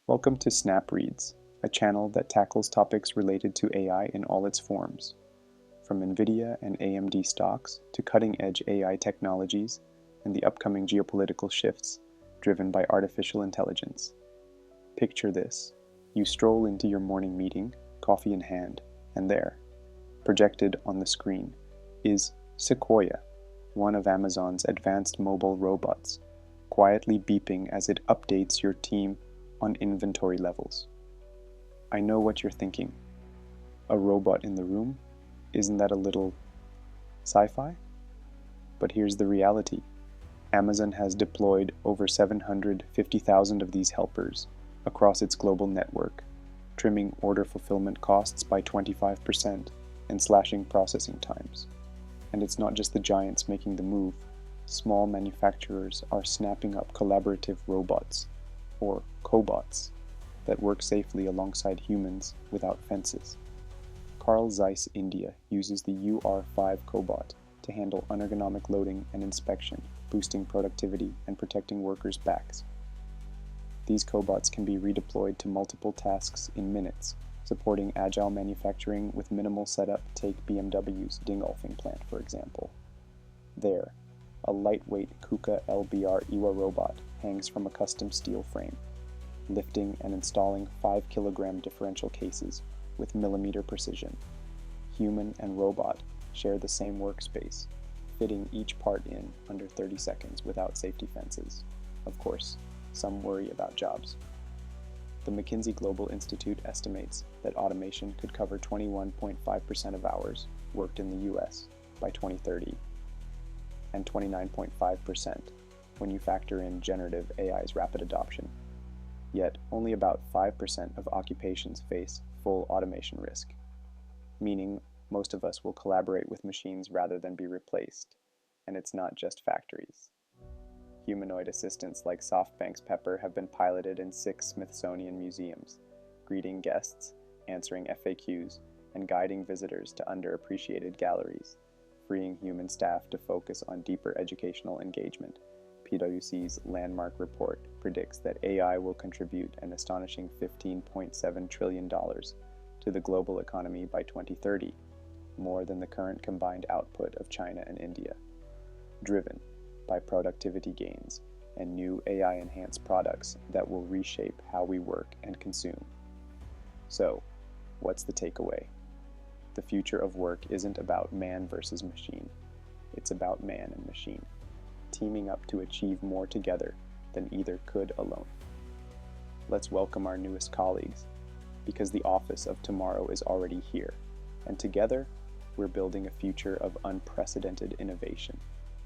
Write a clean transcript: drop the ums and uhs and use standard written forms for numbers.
Welcome to Snap Reads, a channel that tackles topics related to AI in all its forms, from NVIDIA and AMD stocks to cutting-edge AI technologies and the upcoming geopolitical shifts driven by artificial intelligence. Picture this. You stroll into your morning meeting, coffee in hand, and there, projected on the screen, is Sequoia, one of Amazon's advanced mobile robots, quietly beeping as it updates your team on inventory levels. I know what you're thinking. A robot in the room? Isn't that a little sci-fi? But here's the reality. Amazon has deployed over 750,000 of these helpers across its global network, trimming order fulfillment costs by 25% and slashing processing times. And it's not just the giants making the move. Small manufacturers are snapping up collaborative robots, or cobots, that work safely alongside humans without fences. Carl Zeiss India uses the UR5 cobot to handle unergonomic loading and inspection, boosting productivity and protecting workers' backs. These cobots can be redeployed to multiple tasks in minutes, supporting agile manufacturing with minimal setup. Take BMW's Dingolfing plant, for example. There, a lightweight KUKA LBR EWA robot hangs from a custom steel frame, lifting and installing 5-kilogram differential cases with millimeter precision. Human and robot share the same workspace, fitting each part in under 30 seconds without safety fences. Of course, some worry about jobs. The McKinsey Global Institute estimates that automation could cover 21.5% of hours worked in the US by 2030, and 29.5% when you factor in generative AI's rapid adoption. Yet, only about 5% of occupations face full automation risk, meaning most of us will collaborate with machines rather than be replaced. And it's not just factories. Humanoid assistants like SoftBank's Pepper have been piloted in 6 Smithsonian museums, greeting guests, answering FAQs, and guiding visitors to underappreciated galleries, freeing human staff to focus on deeper educational engagement. PwC's landmark report predicts that AI will contribute an astonishing $15.7 trillion to the global economy by 2030, more than the current combined output of China and India, driven by productivity gains and new AI-enhanced products that will reshape how we work and consume. So, what's the takeaway? The future of work isn't about man versus machine. It's about man and machine, teaming up to achieve more together than either could alone. Let's welcome our newest colleagues, because the office of tomorrow is already here, and together, we're building a future of unprecedented innovation.